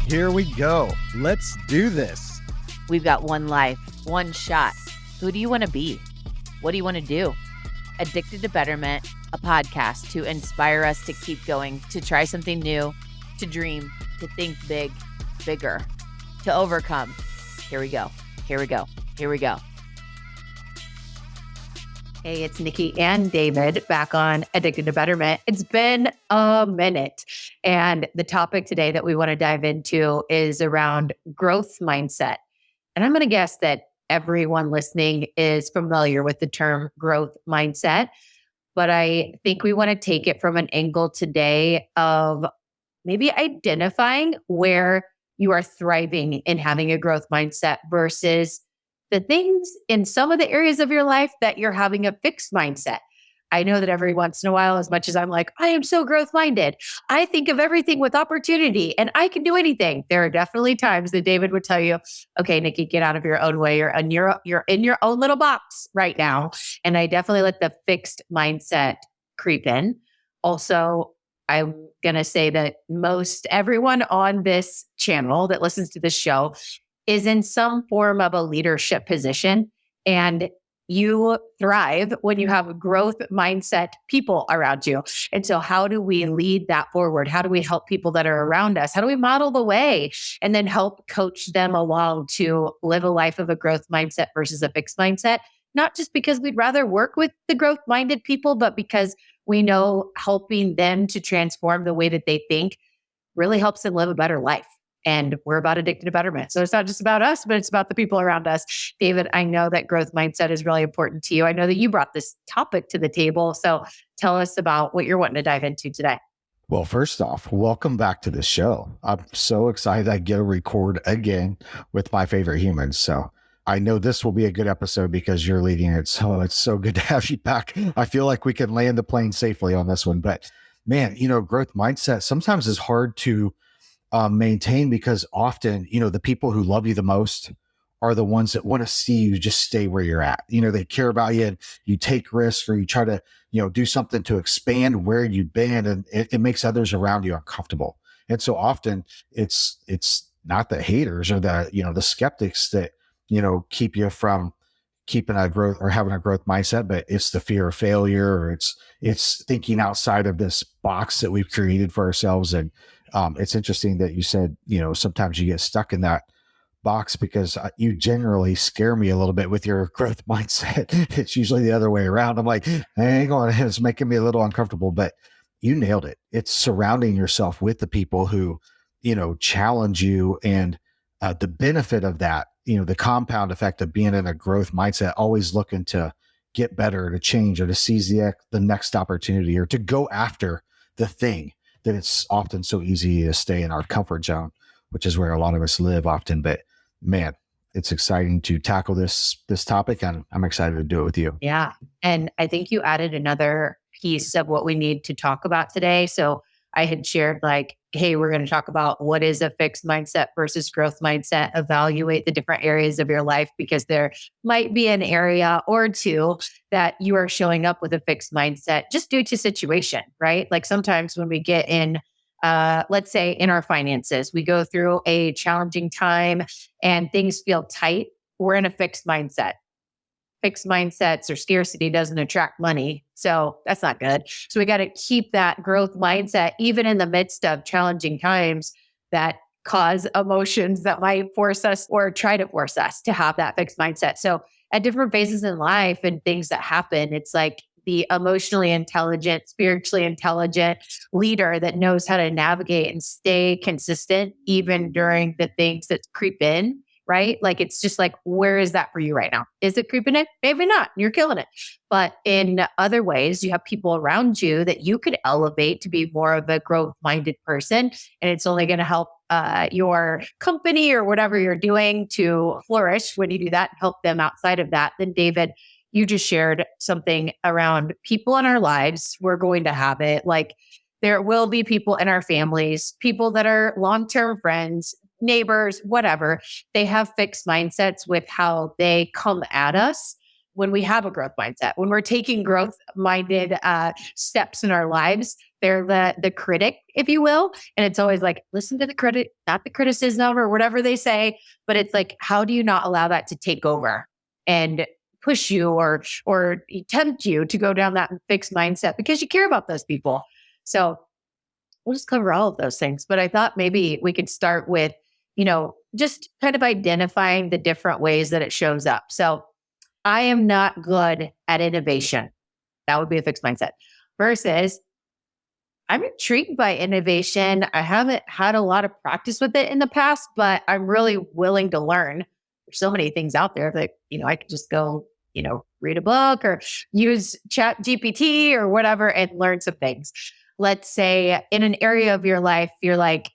Here we go. Let's do this. We've got one life, one shot. Who do you want to be? What do you want to do? Addicted to Betterment, a podcast to inspire us to keep going, to try something new, to dream, to think big, bigger, to overcome. Here we go. Here we go. Here we go. Hey, it's Nikki and David back on Addicted to Betterment. It's been a minute. And the topic today that we want to dive into is around growth mindset. And I'm going to guess that everyone listening is familiar with the term growth mindset. But I think we want to take it from an angle today of maybe identifying where you are thriving in having a growth mindset versus the things in some of the areas of your life that you're having a fixed mindset. I know that every once in a while, as much as I'm like, I am so growth minded, I think of everything with opportunity and I can do anything. There are definitely times that David would tell you, okay, Nikki, get out of your own way. You're in your own little box right now. And I definitely let the fixed mindset creep in. Also, I'm going to say that most everyone on this channel that listens to this show is in some form of a leadership position, and you thrive when you have growth mindset people around you. And so how do we lead that forward? How do we help people that are around us? How do we model the way and then help coach them along to live a life of a growth mindset versus a fixed mindset? Not just because we'd rather work with the growth minded people, but because we know helping them to transform the way that they think really helps them live a better life. And we're about addicted to betterment. So it's not just about us, but it's about the people around us. David, I know that growth mindset is really important to you. I know that you brought this topic to the table. So tell us about what you're wanting to dive into today. Well, first off, welcome back to the show. I'm so excited I get to record again with my favorite humans. So I know this will be a good episode because you're leading it. So it's so good to have you back. I feel like we can land the plane safely on this one. But man, growth mindset sometimes is hard to maintain because often, the people who love you the most are the ones that want to see you just stay where you're at. They care about you and you take risks or you try to, do something to expand where you've been, and it makes others around you uncomfortable. And so often it's not the haters or the skeptics that, keep you from keeping a growth or having a growth mindset, but it's the fear of failure, or it's thinking outside of this box that we've created for ourselves. And it's interesting that you said, sometimes you get stuck in that box because you generally scare me a little bit with your growth mindset. It's usually the other way around. I'm like, hang on, it's making me a little uncomfortable, but you nailed it. It's surrounding yourself with the people who, challenge you, and the benefit of that, the compound effect of being in a growth mindset, always looking to get better, to change, or to seize the next opportunity, or to go after the thing that it's often so easy to stay in our comfort zone, which is where a lot of us live often. But man, it's exciting to tackle this topic, and I'm excited to do it with you. Yeah. And I think you added another piece of what we need to talk about today. So I had shared hey, we're going to talk about what is a fixed mindset versus growth mindset, evaluate the different areas of your life, because there might be an area or two that you are showing up with a fixed mindset just due to situation, right? Like sometimes when we get in, let's say in our finances, we go through a challenging time and things feel tight, we're in a fixed mindset. Fixed mindsets or scarcity doesn't attract money. So that's not good. So we got to keep that growth mindset, even in the midst of challenging times that cause emotions that might force us or try to force us to have that fixed mindset. So at different phases in life and things that happen, it's like the emotionally intelligent, spiritually intelligent leader that knows how to navigate and stay consistent, even during the things that creep in. Right? Like, it's just like, where is that for you right now? Is it creeping in? Maybe not. You're killing it. But in other ways, you have people around you that you could elevate to be more of a growth-minded person. And it's only going to help your company or whatever you're doing to flourish when you do that, help them outside of that. Then David, you just shared something around people in our lives. We're going to have it. Like, there will be people in our families, people that are long-term friends, neighbors, whatever. They have fixed mindsets with how they come at us when we have a growth mindset. When we're taking growth-minded steps in our lives, They're the critic, if you will. And it's always like, listen to the critic, not the criticism or whatever they say. But it's like, how do you not allow that to take over and push you or tempt you to go down that fixed mindset because you care about those people? So we'll just cover all of those things. But I thought maybe we could start with, just kind of identifying the different ways that it shows up. So I am not good at innovation. That would be a fixed mindset versus I'm intrigued by innovation. I haven't had a lot of practice with it in the past, but I'm really willing to learn. There's so many things out there that, I could just go, read a book or use Chat GPT or whatever and learn some things. Let's say in an area of your life, you're like,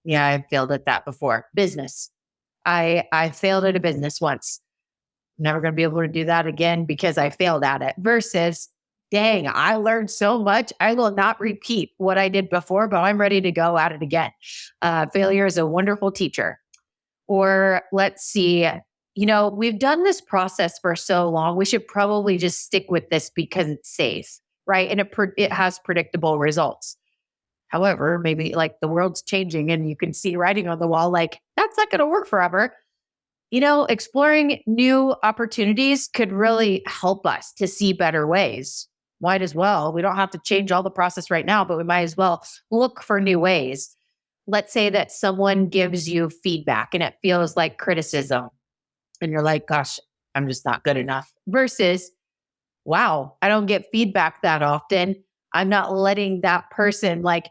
yeah, I've failed at that before. Business. I failed at a business once. Never going to be able to do that again because I failed at it versus dang, I learned so much. I will not repeat what I did before, but I'm ready to go at it again. Failure is a wonderful teacher. Or let's see, we've done this process for so long. We should probably just stick with this because it's safe, right? And it has predictable results. However, maybe like the world's changing and you can see writing on the wall, like that's not going to work forever. Exploring new opportunities could really help us to see better ways. Might as well. We don't have to change all the process right now, but we might as well look for new ways. Let's say that someone gives you feedback and it feels like criticism. And you're like, gosh, I'm just not good enough. Versus, wow, I don't get feedback that often. I'm not letting that person like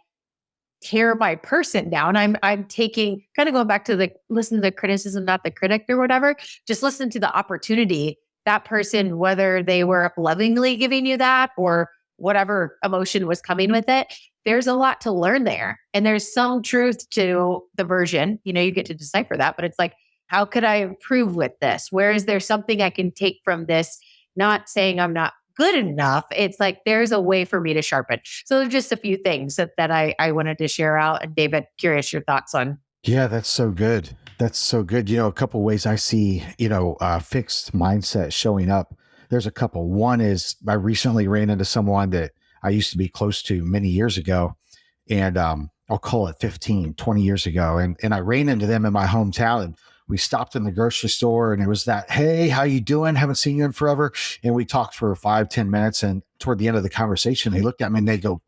tear my person down. I'm taking kind of going back to listen to the criticism, not the critic or whatever. Just listen to the opportunity. That person, whether they were lovingly giving you that or whatever emotion was coming with it, there's a lot to learn there. And there's some truth to the version. You get to decipher that, but it's like, how could I improve with this? Where is there something I can take from this? Not saying I'm not good enough. It's like there's a way for me to sharpen. So there's just a few things that I wanted to share out. And David, curious your thoughts on. Yeah, that's so good. That's so good. A couple ways I see, fixed mindset showing up. There's a couple. One is I recently ran into someone that I used to be close to many years ago. And I'll call it 15, 20 years ago. And I ran into them in my hometown and we stopped in the grocery store and it was that, hey, how you doing? Haven't seen you in forever. And we talked for 5-10 minutes. And toward the end of the conversation, they looked at me and they go,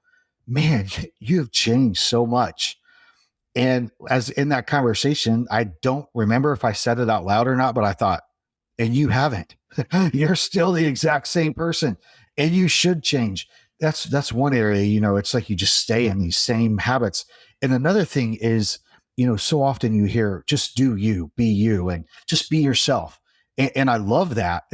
man, you have changed so much. And as in that conversation, I don't remember if I said it out loud or not, but I thought, and you haven't. You're still the exact same person and you should change. That's one area, it's like you just stay in these same habits. And another thing is, so often you hear just do you, be you, and just be yourself. And I love that,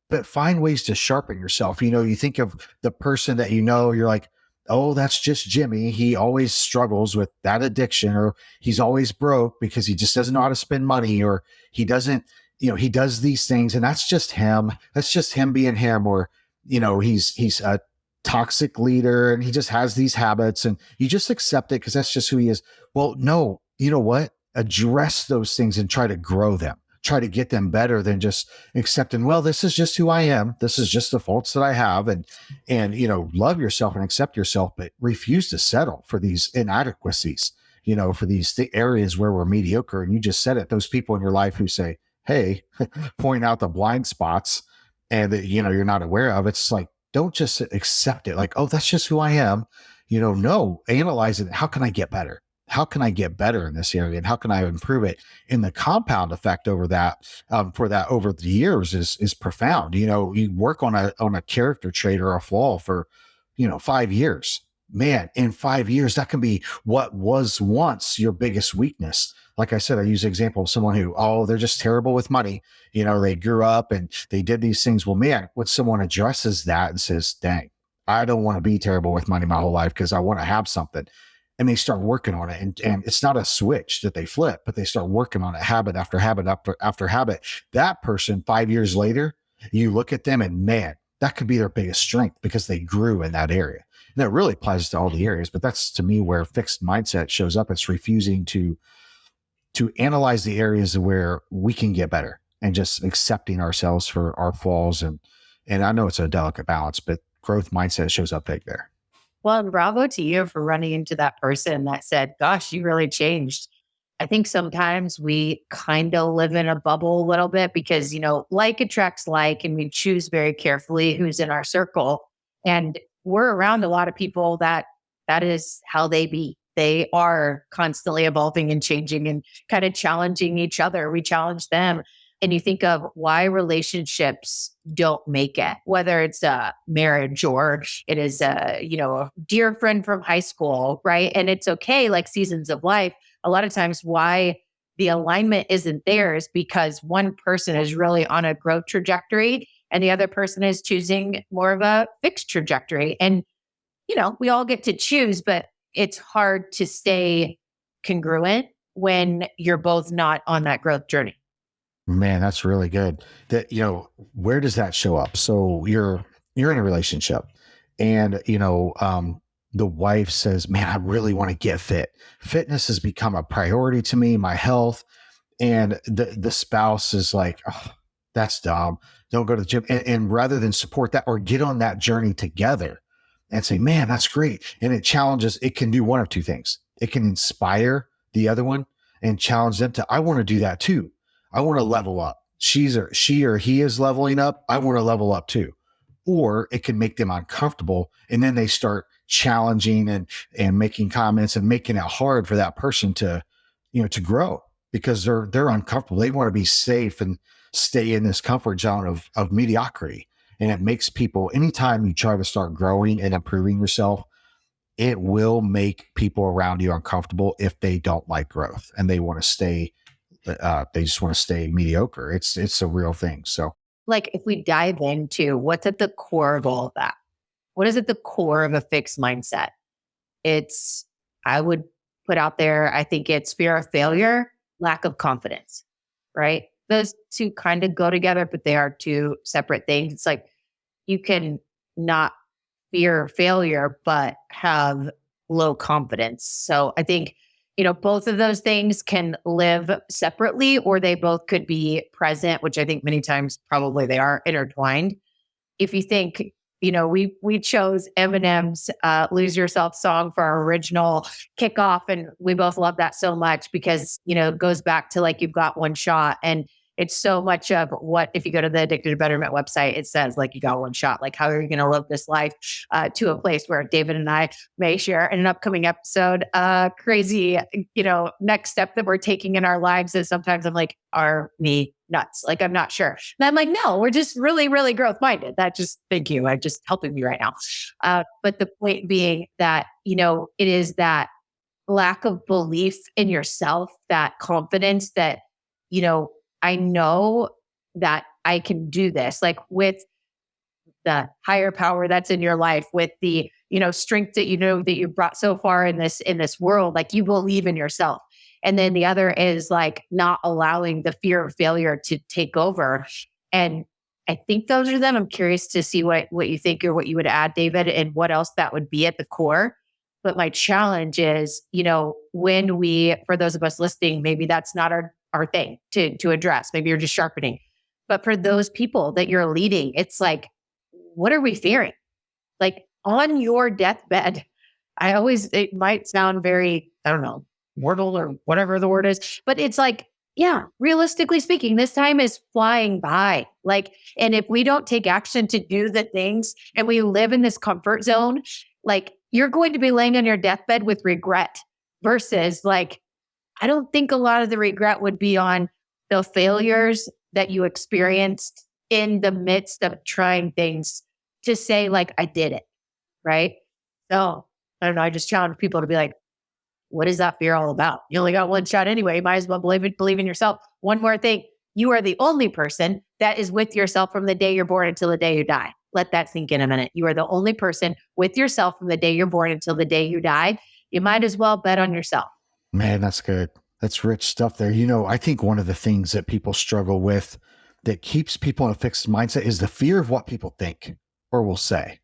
but find ways to sharpen yourself. You think of the person that you're like, oh, that's just Jimmy. He always struggles with that addiction, or he's always broke because he just doesn't know how to spend money, or he doesn't, he does these things and that's just him. That's just him being him, or, he's a toxic leader and he just has these habits and you just accept it because that's just who he is. Well, no, you know what? Address those things and try to grow them. Try to get them better than just accepting, well, this is just who I am. This is just the faults that I have. And love yourself and accept yourself, but refuse to settle for these inadequacies, for these areas where we're mediocre. And you just said it, those people in your life who say, hey, point out the blind spots and that, you're not aware of. It's like, don't just accept it. Like, oh, that's just who I am. No, analyze it. How can I get better? How can I get better in this area? And how can I improve it? And the compound effect over that, for that over the years is profound. You work on a character trait or a flaw for, 5 years. Man, in 5 years, that can be what was once your biggest weakness. Like I said, I use the example of someone who, they're just terrible with money. They grew up and they did these things. Well, man, when someone addresses that and says, dang, I don't want to be terrible with money my whole life because I want to have something. And they start working on it. And it's not a switch that they flip, but they start working on it habit after habit after habit. That person 5 years later, you look at them and man, that could be their biggest strength because they grew in that area. And that really applies to all the areas, but that's to me where fixed mindset shows up. It's refusing to analyze the areas where we can get better and just accepting ourselves for our flaws. And I know it's a delicate balance, but growth mindset shows up big there. Well, and bravo to you for running into that person that said, gosh, you really changed. I think sometimes we kind of live in a bubble a little bit because, like attracts like, and we choose very carefully who's in our circle. And we're around a lot of people that is how they be. They are constantly evolving and changing and kind of challenging each other. We challenge them. And you think of why relationships don't make it, whether it's a marriage or it is a dear friend from high school, right? And it's okay, like seasons of life. A lot of times why the alignment isn't there is because one person is really on a growth trajectory and the other person is choosing more of a fixed trajectory. And, we all get to choose, but it's hard to stay congruent when you're both not on that growth journey. Man, that's really good. That, where does that show up? So you're in a relationship and, the wife says, man, I really want to get fit. Fitness has become a priority to me, my health. And the spouse is like, oh, that's dumb. Don't go to the gym. And rather than support that or get on that journey together and say, man, that's great. And it can do one of two things. It can inspire the other one and challenge them to, I want to do that too. I want to level up. She or he is leveling up. I want to level up too. Or it can make them uncomfortable. And then they start challenging and making comments and making it hard for that person to grow because they're uncomfortable. They want to be safe and stay in this comfort zone of mediocrity. And it makes people, anytime you try to start growing and improving yourself, it will make people around you uncomfortable if they don't like growth and they want to stay they just want to stay mediocre. It's a real thing. So, Like if we dive into what's at the core of all of that, what is at the core of a fixed mindset? It's, I would put out there, I think it's fear of failure, lack of confidence, right? Those two kind of go together, but they are two separate things. It's like you can not fear failure, but have low confidence. So I think, both of those things can live separately or they both could be present, which I think many times probably they are intertwined. If you think, we chose Eminem's Lose Yourself song for our original kickoff. And we both love that so much because, it goes back to like, you've got one shot. And it's so much of what, if you go to the Addicted to Betterment website, it says like, you got one shot. Like, how are you going to live this life to a place where David and I may share in an upcoming episode, crazy, next step that we're taking in our lives is sometimes I'm like, are we nuts? Like, I'm not sure. And I'm like, no, we're just really, really growth minded. Thank you. I'm just helping me right now. But the point being that, it is that lack of belief in yourself, that confidence that, I know that I can do this, like with the higher power that's in your life, with the, strength that that you brought so far in this world, like you believe in yourself. And then the other is like not allowing the fear of failure to take over. And I think those are them. I'm curious to see what you think or what you would add, David, and what else that would be at the core. But my challenge is, when for those of us listening, maybe that's not our thing to address. Maybe you're just sharpening. But for those people that you're leading, it's like, what are we fearing? Like on your deathbed, it might sound very, I don't know, mortal or whatever the word is, but it's like, yeah, realistically speaking, this time is flying by. Like, and if we don't take action to do the things and we live in this comfort zone, like you're going to be laying on your deathbed with regret versus like, I don't think a lot of the regret would be on the failures that you experienced in the midst of trying things to say, like, I did it. Right. So I don't know. I just challenge people to be like, what is that fear all about? You only got one shot anyway. You might as well believe in yourself. One more thing. You are the only person that is with yourself from the day you're born until the day you die. Let that sink in a minute. You are the only person with yourself from the day you're born until the day you die. You might as well bet on yourself. man, that's good. That's rich stuff there. I think one of the things that people struggle with that keeps people in a fixed mindset is the fear of what people think or will say.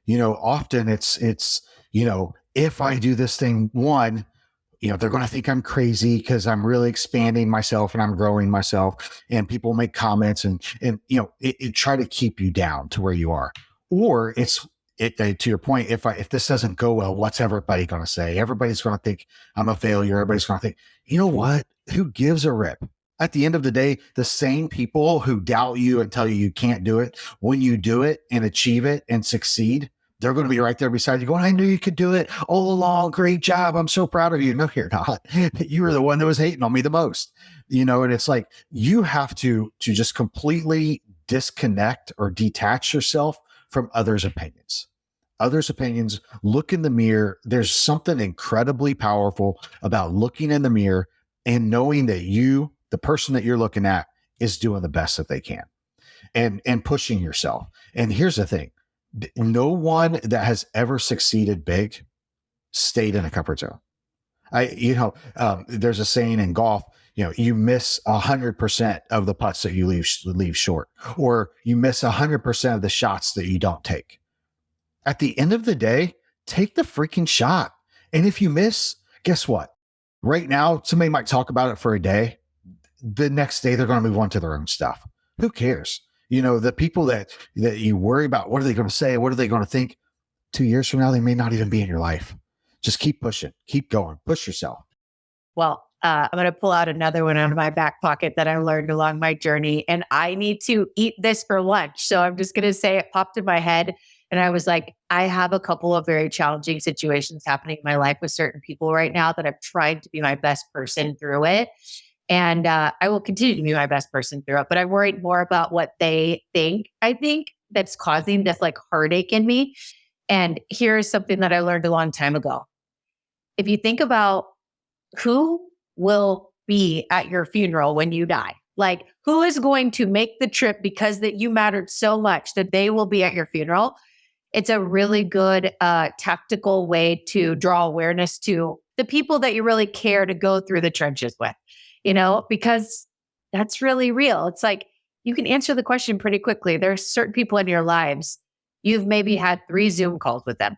Often it's, if I do this thing, one, they're going to think I'm crazy because I'm really expanding myself and I'm growing myself, and people make comments and it try to keep you down to where you are. Or it's To your point, if this doesn't go well, what's everybody going to say? Everybody's going to think I'm a failure. Everybody's going to think, you know what? Who gives a rip? At the end of the day, the same people who doubt you and tell you you can't do it, when you do it and achieve it and succeed, they're going to be right there beside you going, I knew you could do it all along. Great job. I'm so proud of you. No, you're not. You were the one that was hating on me the most, and it's like, you have to just completely disconnect or detach yourself from others' opinions. Look in the mirror. There's something incredibly powerful about looking in the mirror and knowing that the person that you're looking at, is doing the best that they can, and pushing yourself. And here's the thing. No one that has ever succeeded big stayed in a comfort zone. There's a saying in golf, you miss 100% of the putts that you leave short, or you miss 100% of the shots that you don't take. At the end of the day, take the freaking shot. And if you miss, guess what? Right now, somebody might talk about it for a day. The next day, they're going to move on to their own stuff. Who cares? The people that you worry about, what are they going to say? What are they going to think? 2 years from now, they may not even be in your life. Just keep pushing, keep going, push yourself. Well, I'm going to pull out another one out of my back pocket that I learned along my journey, and I need to eat this for lunch. So I'm just going to say it popped in my head. And I was like, I have a couple of very challenging situations happening in my life with certain people right now that I'm trying to be my best person through it. And I will continue to be my best person through it. But I'm worried more about what they think, I think, that's causing this like heartache in me. And here's something that I learned a long time ago. If you think about who will be at your funeral when you die, like who is going to make the trip because that you mattered so much that they will be at your funeral, it's a really good tactical way to draw awareness to the people that you really care to go through the trenches with, because that's really real. It's like you can answer the question pretty quickly. There are certain people in your lives, you've maybe had 3 Zoom calls with them.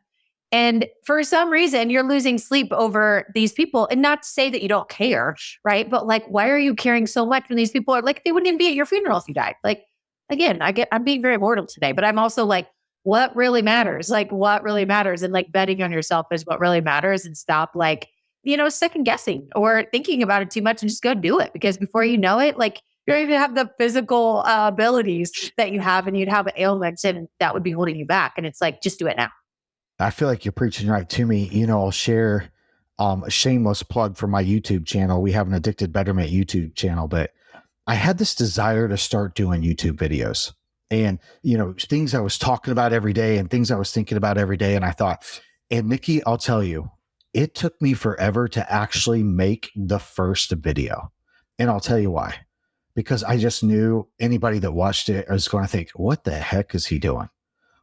And for some reason, you're losing sleep over these people. And not to say that you don't care, right? But like, why are you caring so much when these people are like, they wouldn't even be at your funeral if you died? Like, again, I'm being very mortal today, but I'm also like, what really matters? Like, what really matters? And like betting on yourself is what really matters, and stop like, second guessing or thinking about it too much, and just go do it. Because before you know it, like you don't even have the physical abilities that you have, and you'd have ailments, and that would be holding you back. And it's like, just do it now. I feel like you're preaching right to me. I'll share a shameless plug for my YouTube channel. We have an Addicted Betterment YouTube channel, but I had this desire to start doing YouTube videos, and, things I was talking about every day and things I was thinking about every day. And I thought, and Nikki, I'll tell you, it took me forever to actually make the first video. And I'll tell you why, because I just knew anybody that watched it was going to think, what the heck is he doing?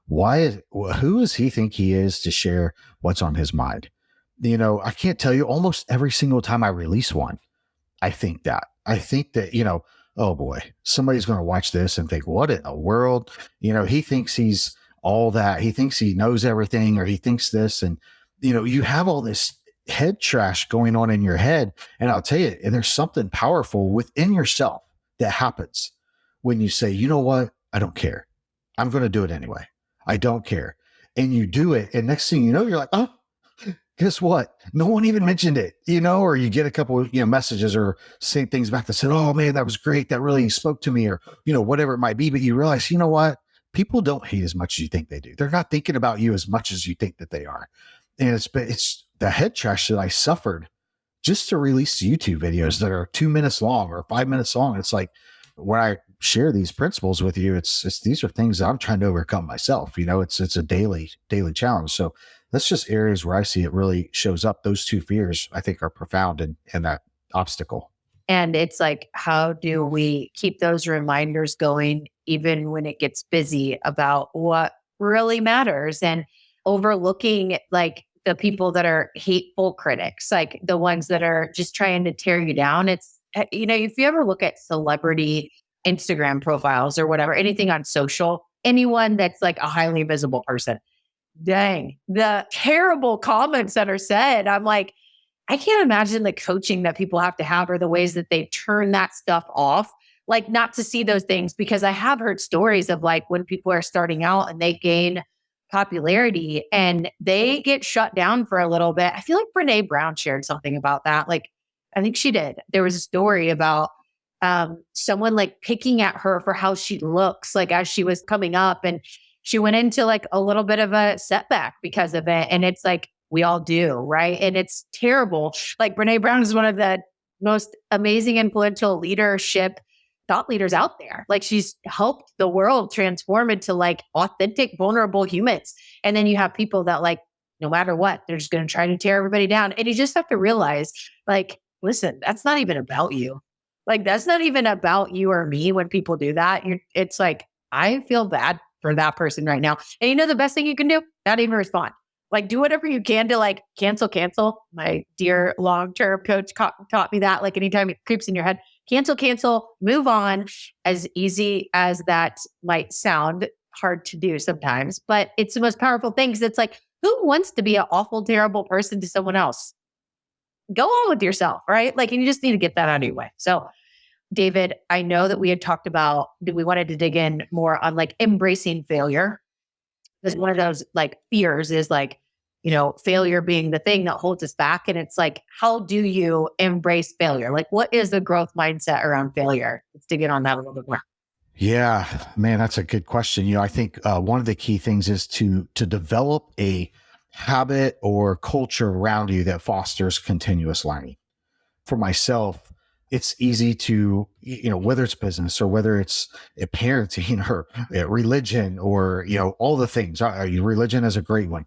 Who does he think he is to share what's on his mind? I can't tell you, almost every single time I release one, I think that, oh boy, somebody's going to watch this and think, what in the world? He thinks he's all that. He thinks he knows everything, or he thinks this. And, you have all this head trash going on in your head. And I'll tell you, and there's something powerful within yourself that happens when you say, you know what? I don't care. I'm going to do it anyway. I don't care. And you do it. And next thing you know, you're like, oh, guess what? No one even mentioned it, or you get a couple of, messages or saying things back that said, oh man, that was great. That really spoke to me, or, whatever it might be. But you realize, you know what? People don't hate as much as you think they do. They're not thinking about you as much as you think that they are. And it's the head trash that I suffered just to release YouTube videos that are 2 minutes long or 5 minutes long. It's like, when I share these principles with you, it's these are things that I'm trying to overcome myself. It's a daily challenge. So that's just areas where I see it really shows up. Those 2 fears, I think, are profound in that obstacle. And it's like, how do we keep those reminders going, even when it gets busy, about what really matters, and overlooking like the people that are hateful critics, like the ones that are just trying to tear you down. It's, if you ever look at celebrity Instagram profiles or whatever, anything on social, anyone that's like a highly visible person, dang, the terrible comments that are said. I'm like, I can't imagine the coaching that people have to have, or the ways that they turn that stuff off, like not to see those things. Because I have heard stories of like when people are starting out and they gain popularity and they get shut down for a little bit. I feel like Brene Brown shared something about that. Like, I think she did. There was a story about someone like picking at her for how she looks, like as she was coming up. And she went into like a little bit of a setback because of it. And it's like, we all do, right? And it's terrible. Like Brene Brown is one of the most amazing, influential leadership thought leaders out there. Like she's helped the world transform into like authentic, vulnerable humans. And then you have people that like, no matter what, they're just going to try to tear everybody down. And you just have to realize like, listen, that's not even about you. Like, that's not even about you or me when people do that. It's like, I feel bad for that person right now. And you know, the best thing you can do, not even respond. Like, do whatever you can to like cancel. My dear long-term coach taught me that. Like, anytime it creeps in your head, cancel, move on. As easy as that might sound, hard to do sometimes, but it's the most powerful thing because it's like, who wants to be an awful, terrible person to someone else? Go on with yourself, right? Like, and you just need to get that out of your way. So, David, I know that we had talked about that we wanted to dig in more on like embracing failure. Because one of those like fears is like, you know, failure being the thing that holds us back. And it's like, how do you embrace failure? Like, what is the growth mindset around failure? Let's dig in on that a little bit more. Yeah, man, that's a good question. I think one of the key things is to develop a habit or culture around you that fosters continuous learning. For myself, it's easy to, whether it's business or whether it's parenting or religion or, all the things. Religion is a great one.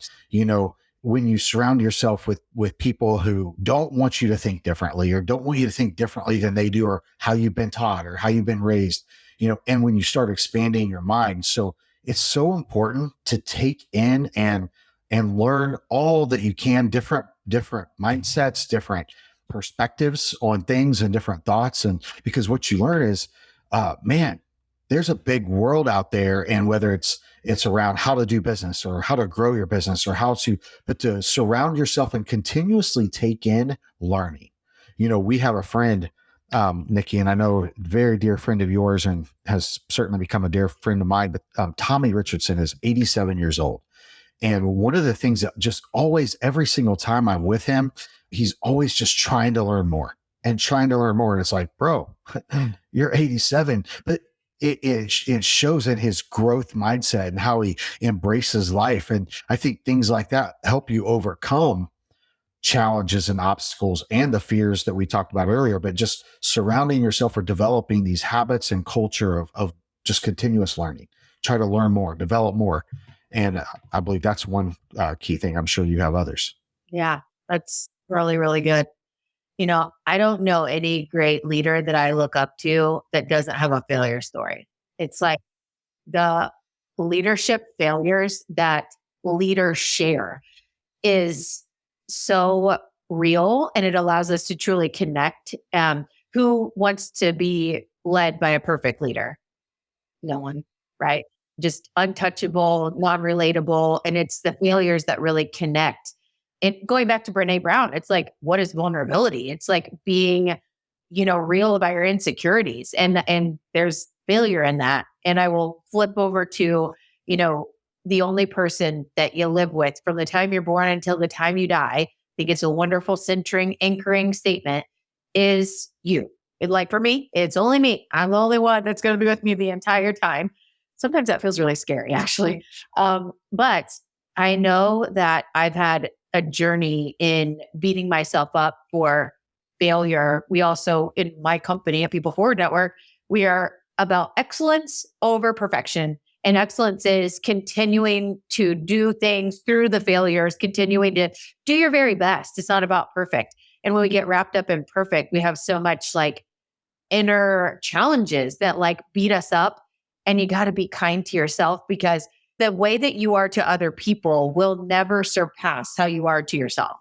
When you surround yourself with people who don't want you to think differently or don't want you to think differently than they do or how you've been taught or how you've been raised, and when you start expanding your mind. So it's so important to take in and learn all that you can, different mindsets, different perspectives on things and different thoughts. And because what you learn is, man, there's a big world out there. And whether it's around how to do business or how to grow your business or but to surround yourself and continuously take in learning. We have a friend, Nikki, and I know a very dear friend of yours and has certainly become a dear friend of mine, but Tommy Richardson is 87 years old. And one of the things that just always, every single time I'm with him, he's always just trying to learn more and trying to learn more. And it's like, bro, you're 87, but it shows in his growth mindset and how he embraces life. And I think things like that help you overcome challenges and obstacles and the fears that we talked about earlier, but just surrounding yourself or developing these habits and culture of just continuous learning, try to learn more, develop more. And I believe that's one key thing. I'm sure you have others. Yeah, that's really, really good. I don't know any great leader that I look up to that doesn't have a failure story. It's like the leadership failures that leaders share is so real, and it allows us to truly connect. Who wants to be led by a perfect leader? No one, right? Just untouchable, non-relatable. And it's the failures that really connect. And going back to Brene Brown, it's like, what is vulnerability? It's like being, real about your insecurities. And there's failure in that. And I will flip over to, the only person that you live with from the time you're born until the time you die. I think it's a wonderful centering, anchoring statement is you. Like for me, it's only me. I'm the only one that's going to be with me the entire time. Sometimes that feels really scary, actually. But I know that I've had a journey in beating myself up for failure. We also, in my company at People Forward Network, we are about excellence over perfection. And excellence is continuing to do things through the failures, continuing to do your very best. It's not about perfect. And when we get wrapped up in perfect, we have so much like inner challenges that like beat us up. And you got to be kind to yourself because the way that you are to other people will never surpass how you are to yourself.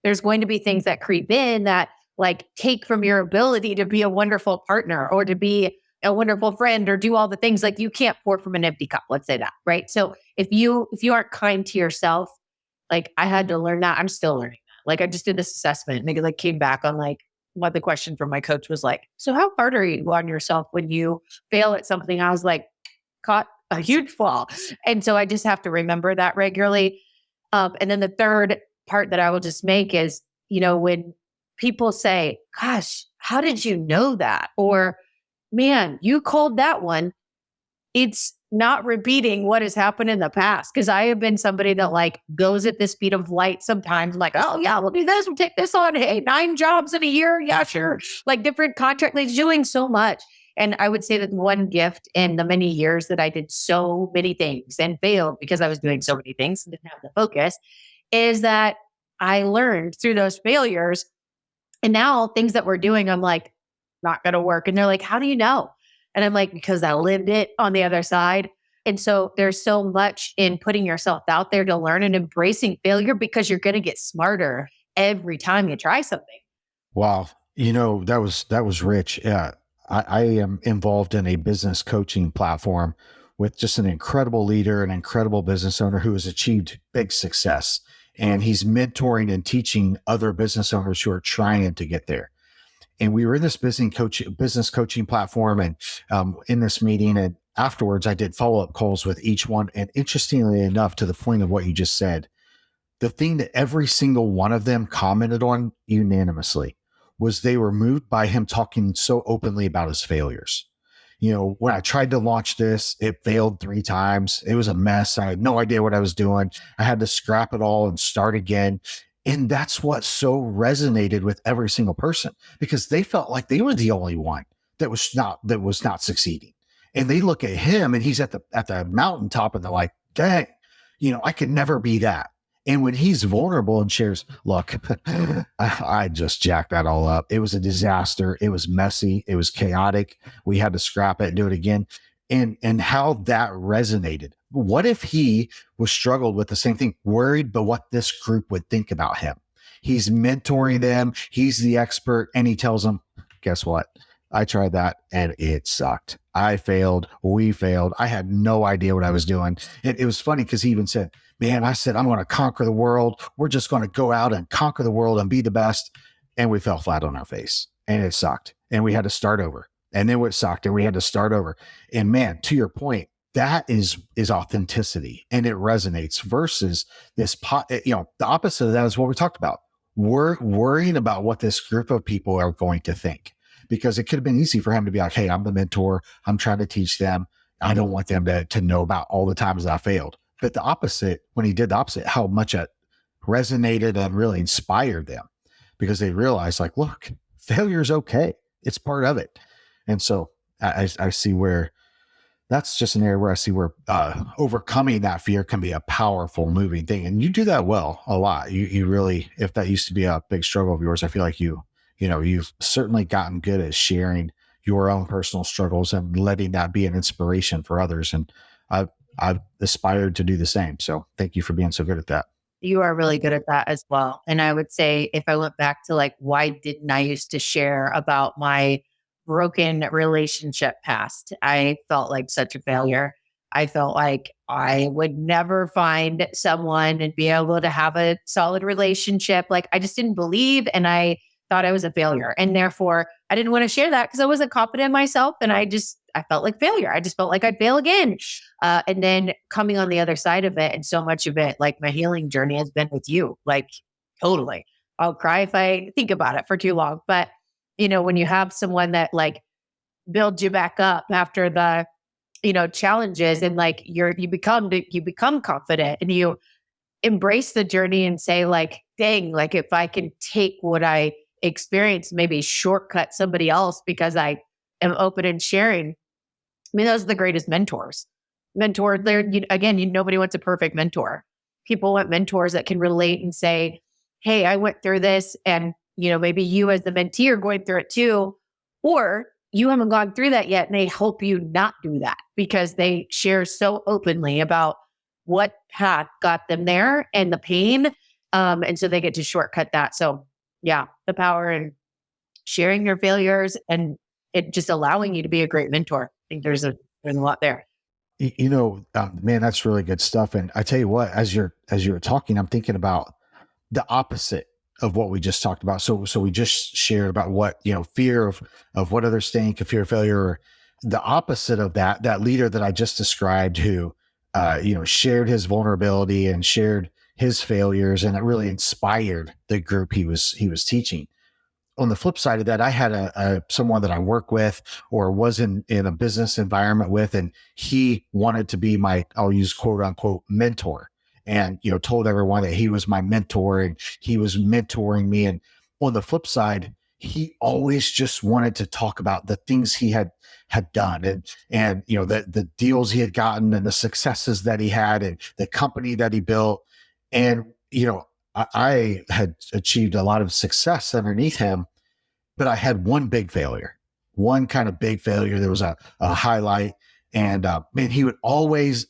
There's going to be things that creep in that like take from your ability to be a wonderful partner or to be a wonderful friend or do all the things. Like you can't pour from an empty cup. Let's say that, right? So if you aren't kind to yourself, like I had to learn that. I'm still learning that. Like I just did this assessment and it like came back on like what the question from my coach was like, so how hard are you on yourself when you fail at something? I was like, a huge flaw. And so I just have to remember that regularly. And then the third part that I will just make is, when people say, gosh, how did you know that? Or, man, you called that one. It's not repeating what has happened in the past. Cause I have been somebody that like goes at the speed of light sometimes, like, oh yeah, we'll do this, we'll take this on. Hey, 9 jobs in a year. Yeah, sure. Like different contract, like doing so much. And I would say that one gift in the many years that I did so many things and failed because I was doing so many things and didn't have the focus is that I learned through those failures. And now things that we're doing, I'm like, not going to work. And they're like, how do you know? And I'm like, because I lived it on the other side. And so there's so much in putting yourself out there to learn and embracing failure because you're going to get smarter every time you try something. Wow. That was rich. Yeah. I am involved in a business coaching platform with just an incredible leader, an incredible business owner who has achieved big success. And he's mentoring and teaching other business owners who are trying to get there. And we were in this business coaching platform and in this meeting. And afterwards, I did follow up calls with each one. And interestingly enough, to the point of what you just said, the thing that every single one of them commented on unanimously was they were moved by him talking so openly about his failures. When I tried to launch this, it failed 3 times. It was a mess. I had no idea what I was doing. I had to scrap it all and start again. And that's what so resonated with every single person because they felt like they were the only one that was not succeeding. And they look at him and he's at the mountaintop and they're like, dang, I could never be that. And when he's vulnerable and shares, look, I just jacked that all up. It was a disaster. It was messy. It was chaotic. We had to scrap it and do it again. And how that resonated. What if he was struggled with the same thing, worried about what this group would think about him? He's mentoring them. He's the expert. And he tells them, guess what? I tried that and it sucked. I failed. We failed. I had no idea what I was doing. It was funny because he even said, man, I said, I'm going to conquer the world. We're just going to go out and conquer the world and be the best. And we fell flat on our face and it sucked. And we had to start over. And then it sucked and we had to start over. And man, to your point, that is authenticity and it resonates versus this the opposite of that is what we talked about. We're worrying about what this group of people are going to think. Because it could have been easy for him to be like, hey, I'm the mentor. I'm trying to teach them. I don't want them to know about all the times I failed. But the opposite, when he did the opposite, how much it resonated and really inspired them because they realized like, look, failure is okay. It's part of it. And so I see where that's just an area where I see where overcoming that fear can be a powerful moving thing. And you do that well a lot. You really, if that used to be a big struggle of yours, I feel like you've certainly gotten good at sharing your own personal struggles and letting that be an inspiration for others. And I've aspired to do the same. So thank you for being so good at that. You are really good at that as well. And I would say if I went back to like, why didn't I used to share about my broken relationship past? I felt like such a failure. I felt like I would never find someone and be able to have a solid relationship. Like I just didn't believe and I thought I was a failure. And therefore I didn't want to share that because I wasn't confident in myself. And I felt like failure. I just felt like I'd fail again. And then coming on the other side of it and so much of it, like my healing journey has been with you, like totally. I'll cry if I think about it for too long. But when you have someone that like builds you back up after the, challenges and like you become confident and you embrace the journey and say like, dang, like if I can take what I experienced, maybe shortcut somebody else because I am open and sharing. I mean, those are the greatest mentors. Nobody wants a perfect mentor. People want mentors that can relate and say, hey, I went through this and, maybe you as the mentee are going through it too, or you haven't gone through that yet. And they help you not do that because they share so openly about what path got them there and the pain. And so they get to shortcut that. So yeah, the power in sharing your failures and it just allowing you to be a great mentor. I think there's a lot there. Man, that's really good stuff. And I tell you what, as you're talking, I'm thinking about the opposite of what we just talked about. So we just shared about what, fear of what others think, a fear of failure. the opposite of that leader that I just described, who, shared his vulnerability and shared his failures, and it really inspired the group he was teaching. On the flip side of that, I had someone that I work with or was in a business environment with, and he wanted to be my, I'll use quote unquote mentor, and told everyone that he was my mentor and he was mentoring me. And on the flip side, he always just wanted to talk about the things he had done, and the deals he had gotten and the successes that he had and the company that he built. And I had achieved a lot of success underneath him, but I had one big failure, one kind of big failure. There was a highlight. And man, he would always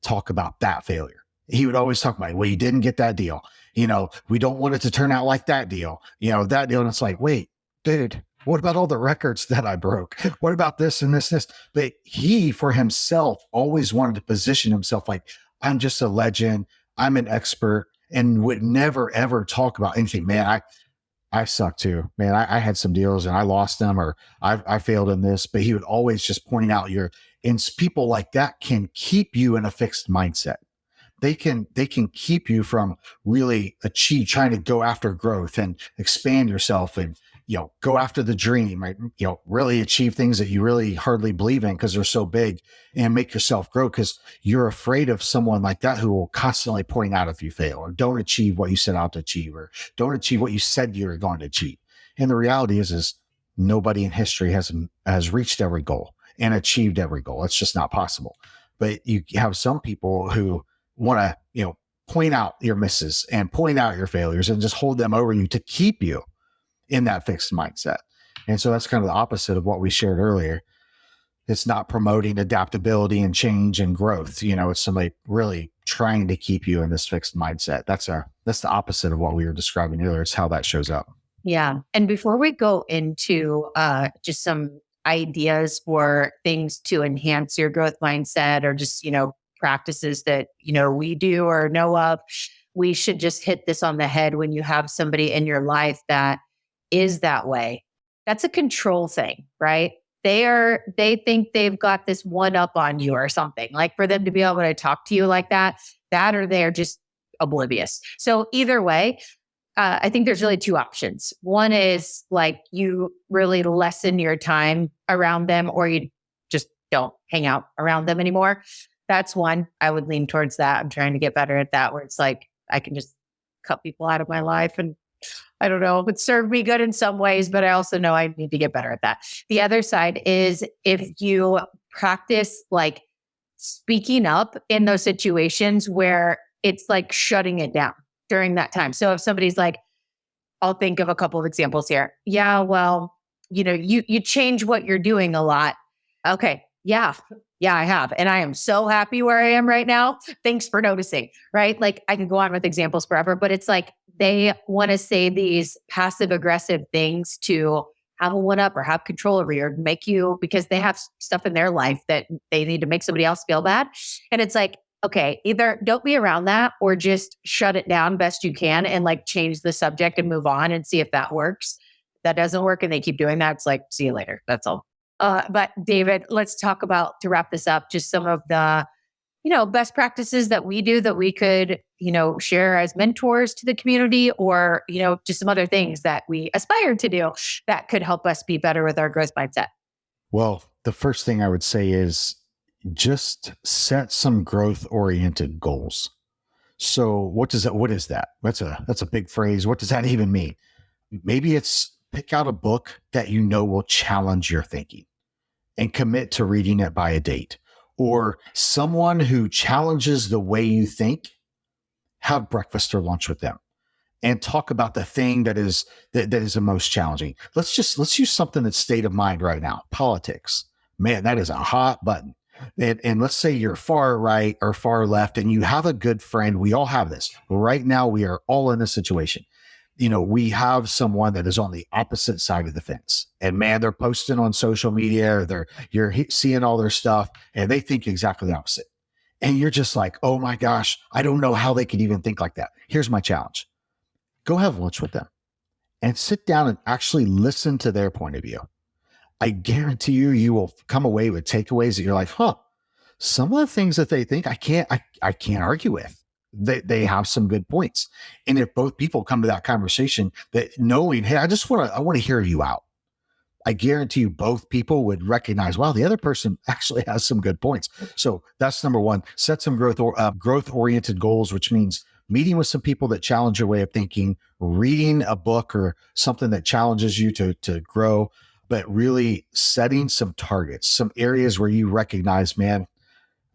talk about that failure. He would always talk about, well, you didn't get that deal. We don't want it to turn out like that deal, that deal. And it's like, wait, dude, what about all the records that I broke? What about this and this? But he, for himself, always wanted to position himself like, I'm just a legend. I'm an expert, and would never, ever talk about anything. Man, I suck too, man. I had some deals and I lost them, or I failed in this, but he would always just point out and people like that can keep you in a fixed mindset. They can keep you from really trying to go after growth and expand yourself, and go after the dream, right? Really achieve things that you really hardly believe in because they're so big, and make yourself grow, because you're afraid of someone like that who will constantly point out if you fail or don't achieve what you set out to achieve, or don't achieve what you said you were going to achieve. And the reality is nobody in history has reached every goal and achieved every goal. It's just not possible. But you have some people who want to, point out your misses and point out your failures and just hold them over you to keep you in that fixed mindset. And so that's kind of the opposite of what we shared earlier. It's not promoting adaptability and change and growth. It's somebody really trying to keep you in this fixed mindset. That's the opposite of what we were describing earlier. It's how that shows up. Yeah. And before we go into just some ideas for things to enhance your growth mindset, or just, practices that, we do or know of, we should just hit this on the head. When you have somebody in your life that is that way, that's a control thing, right? They think they've got this one up on you or something. Like, for them to be able to talk to you like that, or they're just oblivious. So either way, I think there's really two options. One is like, you really lessen your time around them, or you just don't hang out around them anymore. That's one. I would lean towards that. I'm trying to get better at that, where it's like, I can just cut people out of my life, and I don't know, it served me good in some ways, but I also know I need to get better at that. The other side is, if you practice like speaking up in those situations where it's like shutting it down during that time. So if somebody's like, I'll think of a couple of examples here. Yeah, well, you change what you're doing a lot. Okay. Yeah, I have. And I am so happy where I am right now. Thanks for noticing, right? Like, I can go on with examples forever, but it's like they want to say these passive aggressive things to have a one up or have control over you, or make you, because they have stuff in their life that they need to make somebody else feel bad. And it's like, okay, either don't be around that, or just shut it down best you can and like change the subject and move on and see if that works. If that doesn't work and they keep doing that, it's like, see you later. That's all. But David, let's talk about, to wrap this up, just some of the, best practices that we do that we could, share as mentors to the community, or, just some other things that we aspire to do that could help us be better with our growth mindset. Well, the first thing I would say is just set some growth oriented goals. So what is that? That's a big phrase. What does that even mean? Maybe it's pick out a book that will challenge your thinking and commit to reading it by a date, or someone who challenges the way you think. Have breakfast or lunch with them and talk about the thing that is the most challenging. Let's use something that's state of mind right now. Politics, man, that is a hot button. And let's say you're far right or far left, and you have a good friend. We all have this right now. We are all in this situation. We have someone that is on the opposite side of the fence, and man, they're posting on social media, or you're seeing all their stuff, and they think exactly the opposite. And you're just like, oh my gosh, I don't know how they could even think like that. Here's my challenge. Go have lunch with them and sit down and actually listen to their point of view. I guarantee you will come away with takeaways that you're like, huh, some of the things that they think I can't argue with. They have some good points. And if both people come to that conversation that knowing, hey, I want to hear you out. I guarantee you both people would recognize, wow, the other person actually has some good points. So that's number one. Set some growth oriented goals, which means meeting with some people that challenge your way of thinking, reading a book or something that challenges you to grow, but really setting some targets, some areas where you recognize, man,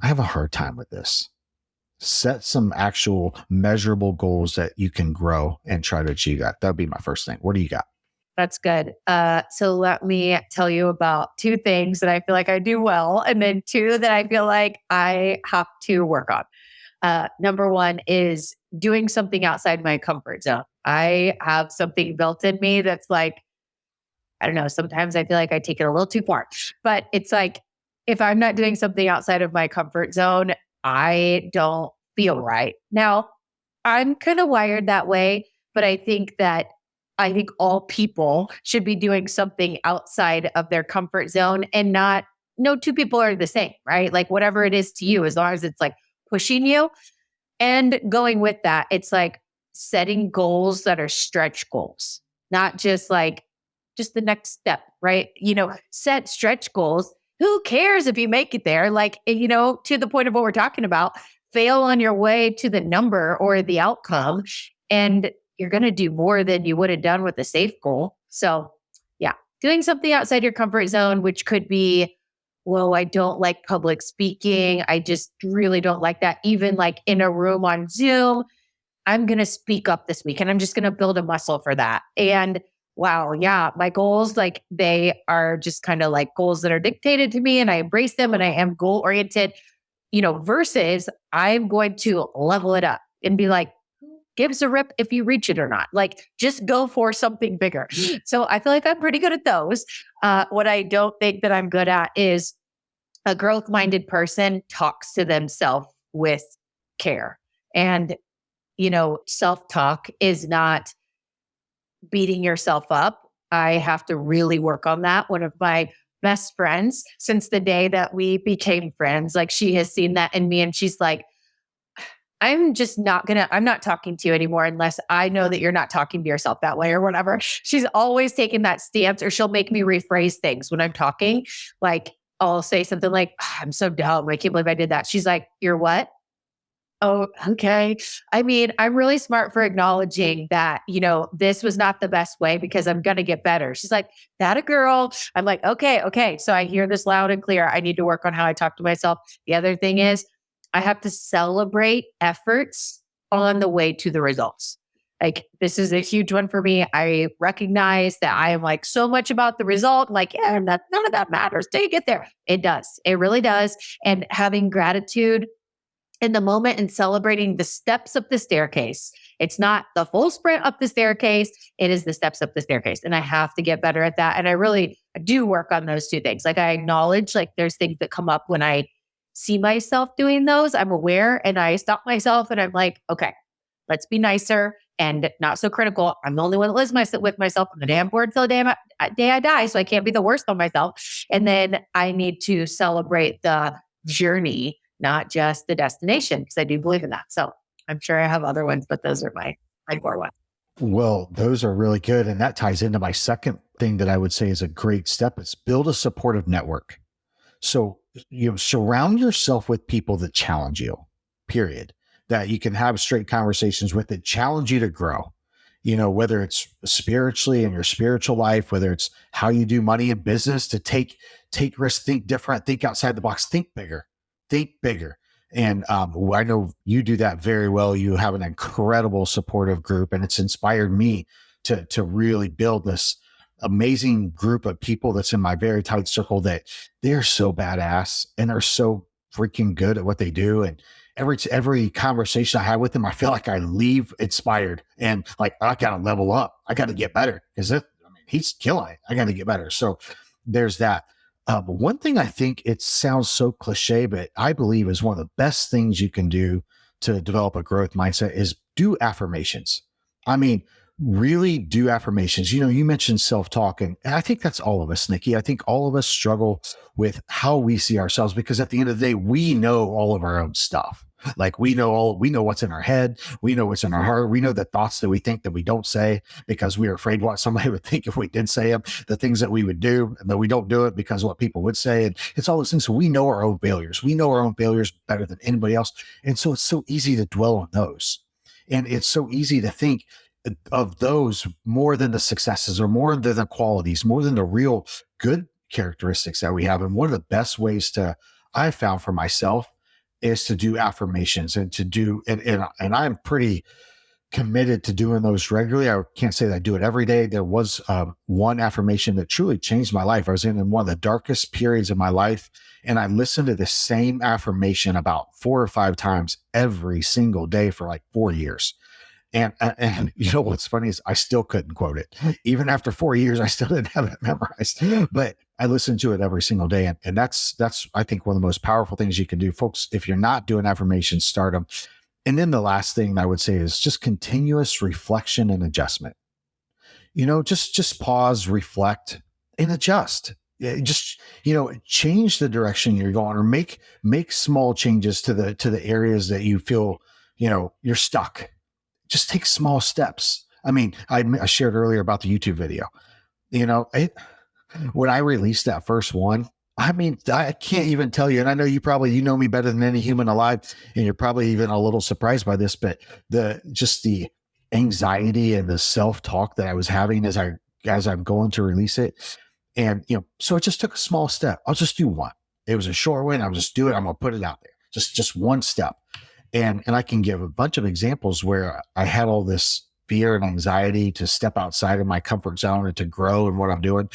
I have a hard time with this. Set some actual measurable goals that you can grow and try to achieve that. That would be my first thing. What do you got? That's good. So let me tell you about two things that I feel like I do well, and then two that I feel like I have to work on. Number one is doing something outside my comfort zone. I have something built in me that's like, I don't know, sometimes I feel like I take it a little too far, but it's like, if I'm not doing something outside of my comfort zone, I don't feel right. Now, I'm kind of wired that way, but I think all people should be doing something outside of their comfort zone, and not, no two people are the same, right? Like whatever it is to you, as long as it's like pushing you and going with that, it's like setting goals that are stretch goals, not just like just the next step, right? Set stretch goals. Who cares if you make it there? Like, to the point of what we're talking about, fail on your way to the number or the outcome, and you're going to do more than you would have done with a safe goal. So, yeah, doing something outside your comfort zone, which could be, well, I don't like public speaking. I just really don't like that. Even like in a room on Zoom, I'm going to speak up this week and I'm just going to build a muscle for that. And wow, yeah, my goals, like they are just kind of like goals that are dictated to me, and I embrace them and I am goal oriented, versus I'm going to level it up and be like, who gives a rip if you reach it or not? Like, just go for something bigger. So I feel like I'm pretty good at those. What I don't think that I'm good at is a growth minded person talks to themselves with care. And, self talk is not beating yourself up. I have to really work on that. One of my best friends, since the day that we became friends, like she has seen that in me, and she's like, I'm not talking to you anymore unless I know that you're not talking to yourself that way or whatever. She's always taken that stance, or she'll make me rephrase things when I'm talking. Like I'll say something like, I'm so dumb. I can't believe I did that. She's like, you're what? Oh, okay. I mean, I'm really smart for acknowledging that, this was not the best way because I'm going to get better. She's like, that a girl. I'm like, okay. So I hear this loud and clear. I need to work on how I talk to myself. The other thing is I have to celebrate efforts on the way to the results. Like this is a huge one for me. I recognize that I am like so much about the result. Like, yeah, none of that matters till you get there. It does. It really does. And having gratitude in the moment and celebrating the steps up the staircase. It's not the full sprint up the staircase. It is the steps up the staircase. And I have to get better at that. And I do work on those two things. Like I acknowledge like there's things that come up when I see myself doing those. I'm aware and I stop myself and I'm like, okay, let's be nicer and not so critical. I'm the only one that lives with myself on the damn board till the day I die. So I can't be the worst on myself. And then I need to celebrate the journey, not just the destination, because I do believe in that. So I'm sure I have other ones, but those are my core ones. Well, those are really good. And that ties into my second thing that I would say is a great step is build a supportive network. So, surround yourself with people that challenge you, period, that you can have straight conversations with that challenge you to grow, whether it's spiritually in your spiritual life, whether it's how you do money in business, to take risks, think different, think outside the box, think bigger. And I know you do that very well. You have an incredible supportive group, and it's inspired me to really build this amazing group of people that's in my very tight circle that they're so badass and are so freaking good at what they do. And every conversation I have with them, I feel like I leave inspired and like, I got to level up. I got to get better because he's killing it. I got to get better. So there's that. But one thing I think, it sounds so cliche, but I believe is one of the best things you can do to develop a growth mindset is do affirmations. I mean, really do affirmations. You mentioned self-talk, and I think that's all of us, Nikki. I think all of us struggle with how we see ourselves, because at the end of the day, we know all of our own stuff. Like we know what's in our head. We know what's in our heart. We know the thoughts that we think that we don't say because we are afraid what somebody would think if we did say them, the things that we would do, and that we don't do it because of what people would say. And it's all those things. So we know our own failures. We know our own failures better than anybody else. And so it's so easy to dwell on those. And it's so easy to think of those more than the successes, or more than the qualities, more than the real good characteristics that we have. And one of the best ways I've found for myself is to do affirmations, and to do, and I'm pretty committed to doing those regularly. I can't say that I do it every day. There was one affirmation that truly changed my life. I was in one of the darkest periods of my life, and I listened to the same affirmation about 4 or 5 times every single day for like 4 years. And you know what's funny is I still couldn't quote it. Even after 4 years, I still didn't have it memorized. But I listened to it every single day. And that's I think one of the most powerful things you can do. Folks, if you're not doing affirmations, start them. And then the last thing I would say is just continuous reflection and adjustment. Just pause, reflect, and adjust. Just change the direction you're going, or make small changes to the areas that you feel you're stuck. Just take small steps. I mean, I shared earlier about the YouTube video. When I released that first one, I mean, I can't even tell you. And I know you know me better than any human alive, and you're probably even a little surprised by this, but the anxiety and the self-talk that I was having as I'm going to release it. And, so it just took a small step. I'll just do one. It was a short one. I'll just do it. I'm going to put it out there. Just one step. And I can give a bunch of examples where I had all this fear and anxiety to step outside of my comfort zone and to grow in what I'm doing.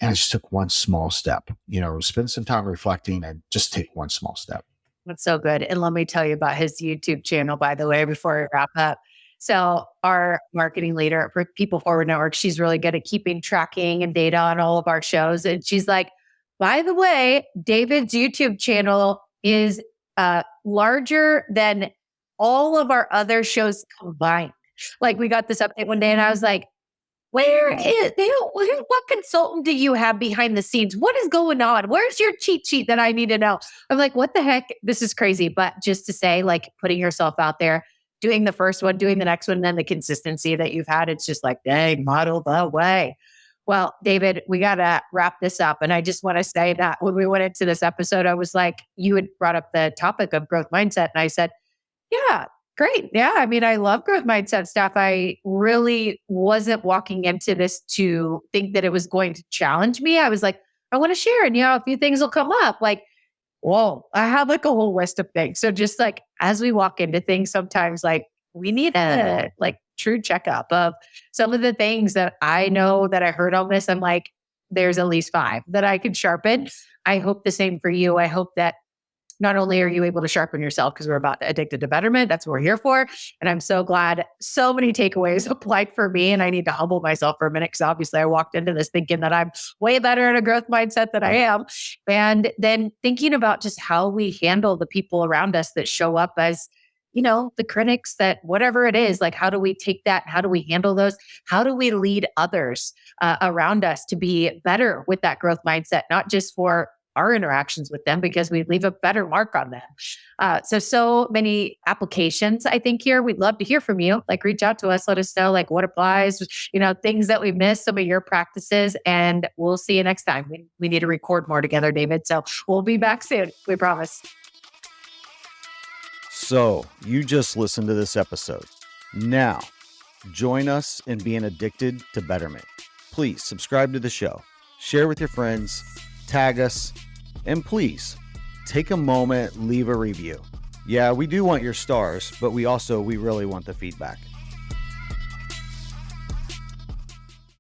And I just took one small step, spend some time reflecting and just take one small step. That's so good. And let me tell you about his YouTube channel, by the way, before we wrap up. So our marketing leader for People Forward Network, she's really good at keeping tracking and data on all of our shows. And she's like, by the way, David's YouTube channel is larger than all of our other shows combined. Like, we got this update one day and I was like, what consultant do you have behind the scenes? What is going on? Where's your cheat sheet that I need to know? I'm like, what the heck? This is crazy. But just to say, like, putting yourself out there, doing the first one, doing the next one, and then the consistency that you've had, it's just like, dang, model the way. Well, David, we got to wrap this up. And I just want to say that when we went into this episode, I was like, you had brought up the topic of growth mindset. And I said, yeah, great. Yeah. I mean, I love growth mindset stuff. I really wasn't walking into this to think that it was going to challenge me. I was like, I want to share. And, a few things will come up. Like, whoa, I have like a whole list of things. So just like, as we walk into things, sometimes like we need a true checkup of some of the things that I know that I heard on this. I'm like, there's at least 5 that I can sharpen. I hope the same for you. I hope that not only are you able to sharpen yourself, because we're about Addicted to Betterment, that's what we're here for. And I'm so glad so many takeaways applied for me. And I need to humble myself for a minute, because obviously I walked into this thinking that I'm way better in a growth mindset than I am. And then thinking about just how we handle the people around us that show up as, the critics, that whatever it is, like, how do we take that? How do we handle those? How do we lead others around us to be better with that growth mindset, not just for our interactions with them, because we leave a better mark on them. So many applications, I think, here. We'd love to hear from you. Like, reach out to us, let us know like what applies, things that we missed, some of your practices, and we'll see you next time. We need to record more together, David. So we'll be back soon. We promise. So you just listened to this episode. Now, join us in being addicted to betterment. Please subscribe to the show, share with your friends, tag us, and please take a moment, leave a review. Yeah, we do want your stars, but we really want the feedback.